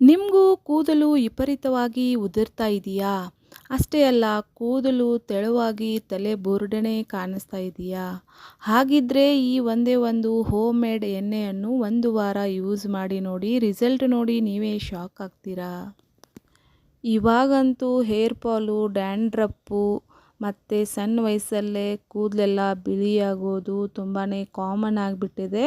ನಿಮಗೂ ಕೂದಲು ವಿಪರೀತವಾಗಿ ಉದುರ್ತಾ ಇದೆಯಾ? ಅಷ್ಟೇ ಅಲ್ಲ, ಕೂದಲು ತೆಳುವಾಗಿ ತಲೆ ಬುರುಡೆನೇ ಕಾಣಿಸ್ತಾ ಇದೆಯಾ? ಹಾಗಿದ್ರೆ ಈ ಒಂದೇ ಒಂದು ಹೋಮ್ ಮೇಡ್ ಎಣ್ಣೆಯನ್ನು ಒಂದು ವಾರ ಯೂಸ್ ಮಾಡಿ ನೋಡಿ. ರಿಸಲ್ಟ್ ನೋಡಿ ನೀವೇ ಶಾಕ್ ಆಗ್ತೀರಾ. ಇವಾಗಂತೂ ಹೇರ್ ಫಾಲು, ಡ್ಯಾಂಡ್ರಪ್ಪು ಮತ್ತು ಸಣ್ಣ ವಯಸ್ಸಲ್ಲೇ ಕೂದಲೆಲ್ಲ ಬಿಳಿಯಾಗೋದು ತುಂಬಾ ಕಾಮನ್ ಆಗಿಬಿಟ್ಟಿದೆ.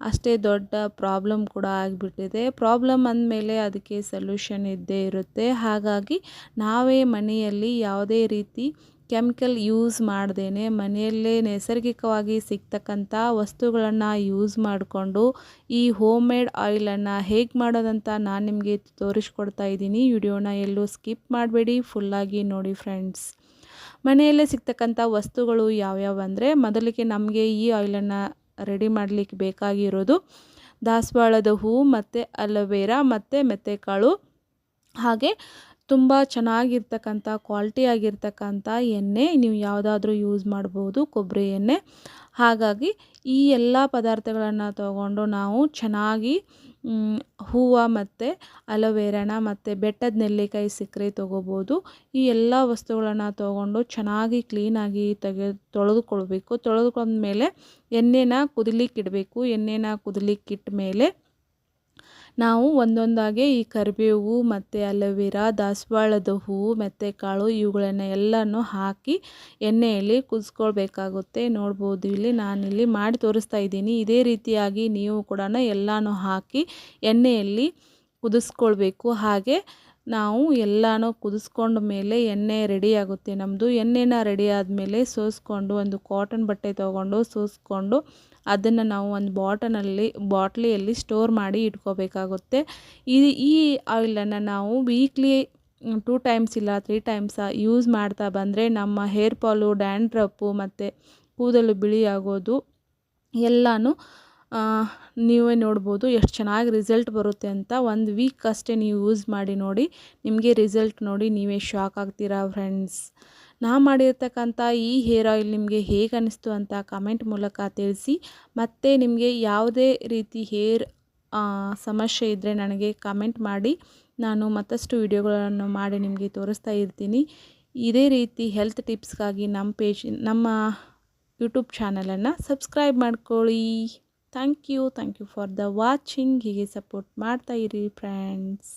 ಅಷ್ಟೇ ದೊಡ್ಡ ಪ್ರಾಬ್ಲಮ್ ಕೂಡ ಆಗಿಬಿಟ್ಟಿದೆ. ಪ್ರಾಬ್ಲಮ್ ಅಂದಮೇಲೆ ಅದಕ್ಕೆ ಸೊಲ್ಯೂಷನ್ ಇದ್ದೇ ಇರುತ್ತೆ. ಹಾಗಾಗಿ ನಾವೇ ಮನೆಯಲ್ಲಿ ಯಾವುದೇ ರೀತಿ ಕೆಮಿಕಲ್ ಯೂಸ್ ಮಾಡ್ದೇನೆ ಮನೆಯಲ್ಲೇ ನೈಸರ್ಗಿಕವಾಗಿ ಸಿಗ್ತಕ್ಕಂಥ ವಸ್ತುಗಳನ್ನು ಯೂಸ್ ಮಾಡಿಕೊಂಡು ಈ ಹೋಮ್ ಮೇಡ್ ಆಯಿಲನ್ನು ಹೇಗೆ ಮಾಡೋದಂತ ನಾನು ನಿಮಗೆ ತೋರಿಸ್ಕೊಡ್ತಾ ಇದ್ದೀನಿ. ವಿಡಿಯೋನ ಎಲ್ಲೂ ಸ್ಕಿಪ್ ಮಾಡಬೇಡಿ, ಫುಲ್ಲಾಗಿ ನೋಡಿ ಫ್ರೆಂಡ್ಸ್. ಮನೆಯಲ್ಲೇ ಸಿಗ್ತಕ್ಕಂಥ ವಸ್ತುಗಳು ಯಾವ್ಯಾವು ಅಂದರೆ, ಮೊದಲಿಗೆ ನಮಗೆ ಈ ಆಯಿಲನ್ನು ರೆಡಿ ಮಾಡಲಿಕ್ಕೆ ಬೇಕಾಗಿರೋದು ದಾಸವಾಳದ ಹೂವು ಮತ್ತು ಅಲೋವೆರಾ ಮತ್ತು ಮೆಂತೆಕಾಳು, ಹಾಗೆ ತುಂಬ ಚೆನ್ನಾಗಿರ್ತಕ್ಕಂಥ ಕ್ವಾಲಿಟಿ ಆಗಿರ್ತಕ್ಕಂಥ ಎಣ್ಣೆ. ನೀವು ಯಾವುದಾದ್ರೂ ಯೂಸ್ ಮಾಡ್ಬೋದು, ಕೊಬ್ಬರಿ ಎಣ್ಣೆ. ಹಾಗಾಗಿ ಈ ಎಲ್ಲ ಪದಾರ್ಥಗಳನ್ನು ತಗೊಂಡು ನಾವು ಚೆನ್ನಾಗಿ ಹೂವು ಮತ್ತು ಅಲೋವೆರಾನ ಮತ್ತು ಬೆಟ್ಟದ ನೆಲ್ಲಿಕಾಯಿ ಸಿಕ್ಕರೆ ತೊಗೋಬೋದು. ಈ ಎಲ್ಲ ವಸ್ತುಗಳನ್ನು ತೊಗೊಂಡು ಚೆನ್ನಾಗಿ ಕ್ಲೀನಾಗಿ ತೊಳೆದುಕೊಳ್ಬೇಕು. ತೊಳೆದುಕೊಂಡ್ಮೇಲೆ ಎಣ್ಣೆನ ಕುದಿಲಿಕ್ಕಿಡಬೇಕು. ಎಣ್ಣೆನ ಕುದಿಲಿಕ್ಕಿಟ್ಟ ಮೇಲೆ ನಾವು ಒಂದೊಂದಾಗೆ ಈ ಕರಿಬೇವು ಮತ್ತು ಅಲೋವೆರಾ, ದಾಸವಾಳದ ಹೂವು, ಮೆಂತೆಕಾಳು ಇವುಗಳನ್ನು ಎಲ್ಲನೂ ಹಾಕಿ ಎಣ್ಣೆಯಲ್ಲಿ ಕುದಿಸ್ಕೊಳ್ಬೇಕಾಗುತ್ತೆ. ನೋಡ್ಬೋದು, ಇಲ್ಲಿ ನಾನಿಲ್ಲಿ ಮಾಡಿ ತೋರಿಸ್ತಾ ಇದ್ದೀನಿ. ಇದೇ ರೀತಿಯಾಗಿ ನೀವು ಕೂಡ ಎಲ್ಲನೂ ಹಾಕಿ ಎಣ್ಣೆಯಲ್ಲಿ ಕುದಿಸ್ಕೊಳ್ಬೇಕು. ಹಾಗೆ ನಾವು ಎಲ್ಲನೂ ಕುದಿಸ್ಕೊಂಡ ಮೇಲೆ ಎಣ್ಣೆ ರೆಡಿ ಆಗುತ್ತೆ ನಮ್ಮದು. ಎಣ್ಣೆನ ರೆಡಿ ಆದಮೇಲೆ ಸೋಸ್ಕೊಂಡು ಒಂದು ಕಾಟನ್ ಬಟ್ಟೆ ತೊಗೊಂಡು ಸೋಸ್ಕೊಂಡು ಅದನ್ನು ನಾವು ಒಂದು ಬಾಟ್ಲಿಯಲ್ಲಿ ಸ್ಟೋರ್ ಮಾಡಿ ಇಟ್ಕೋಬೇಕಾಗುತ್ತೆ. ಈ ಆಯಿಲನ್ನು ನಾವು ವೀಕ್ಲಿ 2 ಟೈಮ್ಸ್ ಇಲ್ಲ 3 ಟೈಮ್ಸ ಯೂಸ್ ಮಾಡ್ತಾ ಬಂದರೆ ನಮ್ಮ ಹೇರ್ ಫಾಲು, ಡ್ಯಾಂಡ್ರಪ್ಪು ಮತ್ತು ಕೂದಲು ಬಿಳಿಯಾಗೋದು ಎಲ್ಲನೂ ನೀವೇ ನೋಡ್ಬೋದು ಎಷ್ಟು ಚೆನ್ನಾಗಿ ರಿಸಲ್ಟ್ ಬರುತ್ತೆ ಅಂತ. 1 ವೀಕ್ ಅಷ್ಟೇ ನೀವು ಯೂಸ್ ಮಾಡಿ ನೋಡಿ, ನಿಮಗೆ ರಿಸಲ್ಟ್ ನೋಡಿ ನೀವೇ ಶಾಕ್ ಆಗ್ತೀರಾ ಫ್ರೆಂಡ್ಸ್. ನಾ ಮಾಡಿರ್ತಕ್ಕಂಥ ಈ ಹೇರ್ ಆಯಿಲ್ ನಿಮಗೆ ಹೇಗೆ ಅನ್ನಿಸ್ತು ಅಂತ ಕಮೆಂಟ್ ಮೂಲಕ ತಿಳಿಸಿ. ಮತ್ತು ನಿಮಗೆ ಯಾವುದೇ ರೀತಿ ಹೇರ್ ಸಮಸ್ಯೆ ಇದ್ದರೆ ನನಗೆ ಕಮೆಂಟ್ ಮಾಡಿ, ನಾನು ಮತ್ತಷ್ಟು ವಿಡಿಯೋಗಳನ್ನು ಮಾಡಿ ನಿಮಗೆ ತೋರಿಸ್ತಾ ಇರ್ತೀನಿ. ಇದೇ ರೀತಿ ಹೆಲ್ತ್ ಟಿಪ್ಸ್ಗಾಗಿ ನಮ್ಮ ಯೂಟ್ಯೂಬ್ ಚಾನಲನ್ನು ಸಬ್ಸ್ಕ್ರೈಬ್ ಮಾಡ್ಕೊಳ್ಳಿ. Thank you for the watching. ಹೀಗೆ ಸಪೋರ್ಟ್ ಮಾಡ್ತಾ ಇರಿ ಫ್ರೆಂಡ್ಸ್.